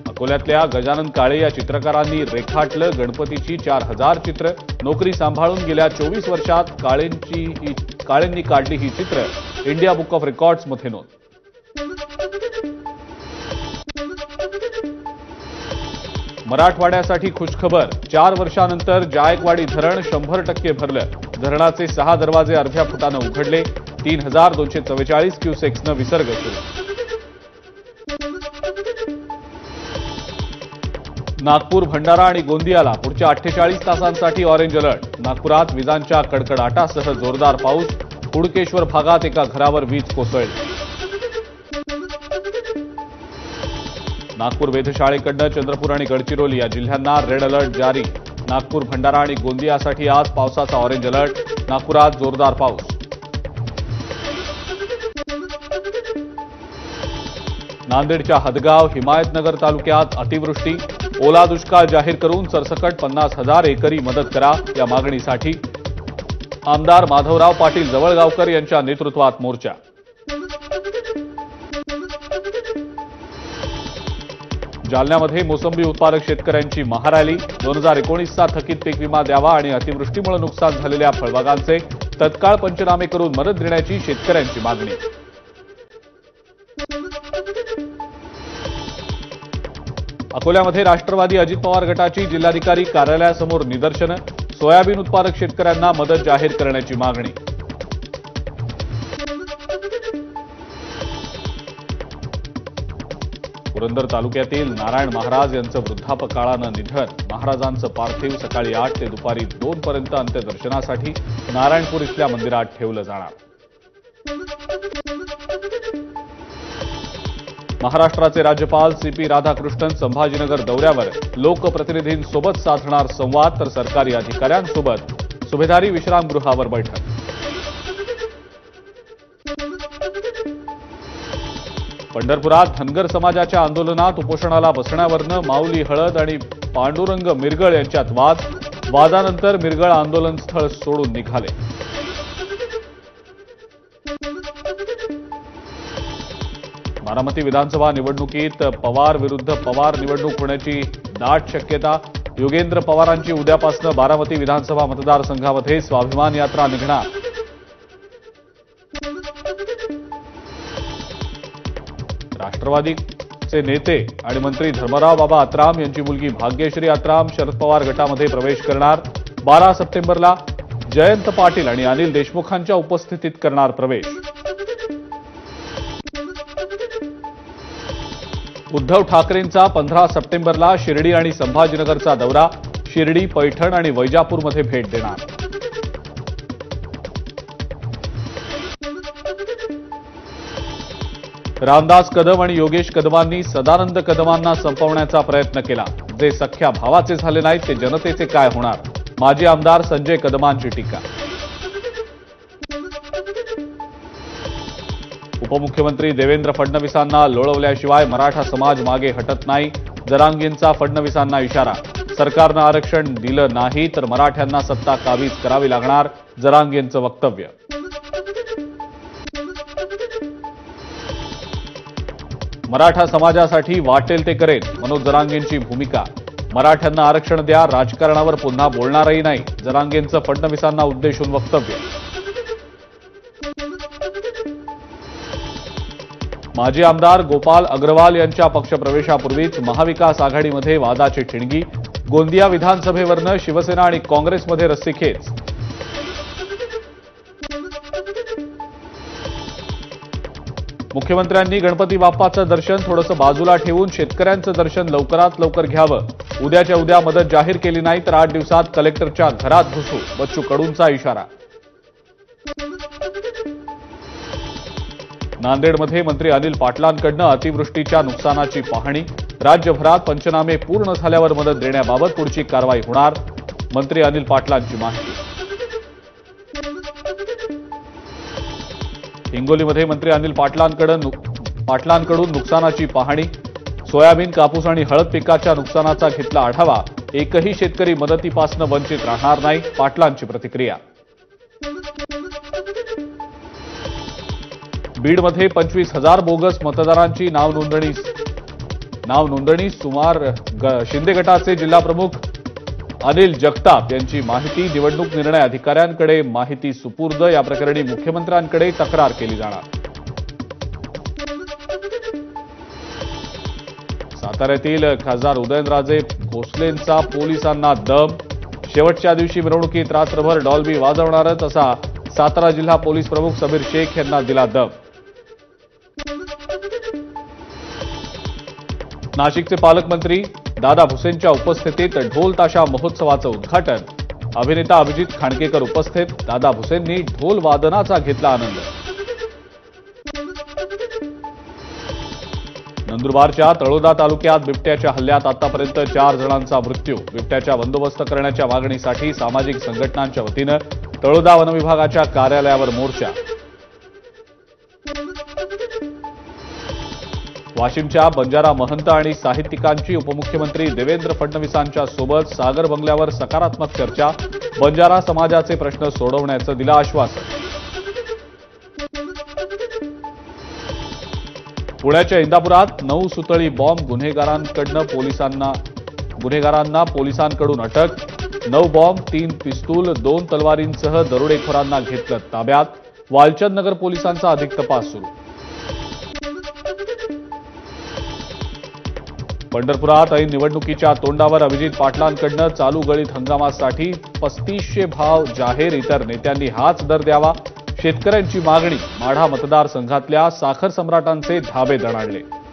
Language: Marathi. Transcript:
अकोल्यातल्या गजानन काळे या चित्रकारांनी रेखाटलं गणपतीची 4000 चित्र। नोकरी सांभाळून गेल्या 24 वर्षात काळेंनी काढली ही चित्र इंडिया बुक ऑफ रेकॉर्ड्स मध्ये नोंद। मराठवाड्यासाठी खुशखबर, 4 वर्षांनंतर जायकवाडी धरण 100% भरलं। धरणाचे 6 दरवाजे अर्ध्या फुटानं उघडले। 3244 क्युसेक्सनं विसर्ग सुरू। नागपूर, भंडारा आणि गोंदियाला पुढच्या 48 तासांसाठी ऑरेंज अलर्ट। नागपुरात विजांच्या कडकडाटासह जोरदार पाऊस। हुडकेश्वर भागात एका घरावर वीज कोसळली। नागपूर वेधशाळेकडनं चंद्रपूर आणि गडचिरोली या जिल्ह्यांना रेड अलर्ट जारी। नागपूर, भंडारा आणि गोंदियासाठी आज पावसाचा ऑरेंज अलर्ट। नागपुरात जोरदार पाऊस। नांदेडच्या हदगाव, हिमायतनगर तालुक्यात अतिवृष्टी। ओला दुष्काळ जाहीर करून सरसकट 50,000 एकरी मदत करा या मागणीसाठी आमदार माधवराव पाटील जवळगावकर यांच्या नेतृत्वात मोर्चा। जालन्यामध्ये मोसंबी उत्पादक शेतकऱ्यांची महारॅली। 2019चा थकीत पीक विमा द्यावा आणि अतिवृष्टीमुळे नुकसान झालेल्या फळबागांचे तत्काळ पंचनामे करून मदत देण्याची शेतकऱ्यांची मागणी। अकोल्यामध्ये राष्ट्रवादी अजित पवार गटाची जिल्हाधिकारी कार्यालयासमोर निदर्शनं। सोयाबीन उत्पादक शेतकऱ्यांना मदत जाहीर करण्याची मागणी। पुरंदर तालुक्यातील नारायण महाराज यांचं वृद्धापकाळानं निधन। महाराजांचं पार्थिव सकाळी 8 ते दुपारी 2 पर्यंत अंत्यदर्शनासाठी नारायणपूर इथल्या मंदिरात ठेवलं जाणार। महाराष्ट्राचे राज्यपाल सीपी राधाकृष्णन संभाजीनगर दौऱ्यावर। लोकप्रतिनिधींसोबत साधणार संवाद, तर सरकारी अधिकाऱ्यांसोबत सुभेदारी विश्रामगृहावर बैठक। पंढरपुरात धनगर समाजाच्या आंदोलनात उपोषणाला बसण्यावरनं माऊली हळद आणि पांडुरंग मिरगळ यांच्यात वाद। वादानंतर मिरगळ आंदोलन स्थळ सोडून निघाले। बारामती विधानसभा निवडणुकीत पवार विरुद्ध पवार निवडणूक होण्याची दाट शक्यता। योगेंद्र पवारांची उद्यापासून बारामती विधानसभा मतदारसंघामध्ये स्वाभिमान यात्रा निघणार। राष्ट्रवादीचे नेते आणि मंत्री धर्मराव बाबा अत्राम यांची मुलगी भाग्यश्री अत्राम शरद पवार गटामध्ये प्रवेश करणार। 12 सप्टेंबरला जयंत पाटील आणि अनिल देशमुखांच्या उपस्थितीत करणार प्रवेश। उद्धव ठाकरेंचा 15 सप्टेंबरला शिर्डी आणि संभाजीनगरचा दौरा। शिर्डी, पैठण आणि वैजापूरमध्ये भेट देणार। रामदास कदम आणि योगेश कदमांनी सदानंद कदमांना संपवण्याचा प्रयत्न केला। जे सख्या भावाचे झाले नाहीत ते जनतेचे काय होणार? माजी आमदार संजय कदमांची टीका। उपमुख्यमंत्री देवेंद्र फडणवीसांना लोळवल्याशिवाय मराठा समाज मागे हटत नाही। जरांगेंचा फडणवीसांना इशारा। सरकारनं आरक्षण दिलं नाही तर मराठ्यांना सत्ता काबीज करावी लागणार, जरांगेंचं वक्तव्य। मराठा समाजासाठी वाटेल ते करेन, मनोज जरांगेंची भूमिका। मराठ्यांना आरक्षण द्या, राजकारणावर पुन्हा बोलणारही नाही, जरांगेंचं फडणवीसांना उद्देशून वक्तव्य। माजी आमदार गोपाल अग्रवाल यांच्या पक्षप्रवेशापूर्वीच महाविकास आघाडीमध्ये वादाची ठिणगी। गोंदिया विधानसभेवरनं शिवसेना आणि काँग्रेसमध्ये रस्सीखेच। मुख्यमंत्र्यांनी गणपती बाप्पाचं दर्शन थोडंसं बाजूला ठेवून शेतकऱ्यांचं दर्शन लवकरात लवकर घ्यावं। उद्याच्या उद्या मदत जाहीर केली नाही तर 8 दिवसात कलेक्टरच्या घरात घुसू, बच्चू कडूंचा इशारा। नांदेडमध्ये मंत्री अनिल पाटलांकडनं अतिवृष्टीच्या नुकसानाची पाहणी। राज्यभरात पंचनामे पूर्ण झाल्यावर मदत देण्याबाबत पुढची कारवाई होणार, मंत्री अनिल पाटलांची माहिती। हिंगोलीमध्ये मंत्री अनिल पाटलांकडून नुकसानाची पाहणी। सोयाबीन, कापूस आणि हळद पिकाच्या नुकसानाचा घेतला आढावा। एकही शेतकरी मदतीपासून वंचित राहणार नाही, पाटलांची प्रतिक्रिया। बीडमध्ये 25,000 बोगस मतदारांची नाव नोंदणी शिंदे गटाचे जिल्हाप्रमुख अनिल जगताप यांची माहिती निवडणूक निर्णय अधिकाऱ्यांकडे माहिती सुपूर्द या प्रकरणी मुख्यमंत्र्यांकडे तक्रार केली जाणार साताऱ्यातील खासदार उदयनराजे भोसलेंचा पोलिसांना दम शेवटच्या दिवशी मिरवणुकीत रात्रभर डॉल्बी वाजवणारच असा सातारा जिल्हा पोलीस प्रमुख समीर शेख यांना दिला दम नाशिकचे पालकमंत्री दादा भुसेंच्या उपस्थितीत ढोल ताशा महोत्सवाचं उद्घाटन अभिनेता अभिजित खांडकेकर उपस्थित दादा भुसेंनी ढोल वादनाचा घेतला आनंद नंदुरबारच्या तळोदा तालुक्यात बिबट्याच्या हल्ल्यात आतापर्यंत 4 जणांचा मृत्यू बिबट्याचा बंदोबस्त करण्याच्या मागणीसाठी सामाजिक संघटनांच्या वतीनं तळोदा वनविभागाच्या कार्यालयावर मोर्चा वाशिमच्या बंजारा महंत आणि साहित्यिकांची उपमुख्यमंत्री देवेंद्र फडणवीसांच्या सोबत सागर बंगल्यावर सकारात्मक चर्चा बंजारा समाजाचे प्रश्न सोडवण्याचं दिलं आश्वासन पुण्याच्या इंदापुरात 9 सुतळी बॉम्ब गुन्हेगारांना पोलिसांकडून अटक 9 बॉम्ब 3 पिस्तूल 2 तलवारींसह दरोडेखोरांना घेतलं ताब्यात वालचंद नगर पोलिसांचा अधिक तपास सुरू पंढरपुरात ऐन निवडणुकीच्या तोंडावर अभिजित पाटलांकडून चालू गळीत हंगामासाठी 3500 भाव जाहीर इतर नेत्यांनी हाच दर द्यावा शेतकऱ्यांची मागणी माढा मतदारसंघातल्या साखर सम्राटांचे धाबे दणाणले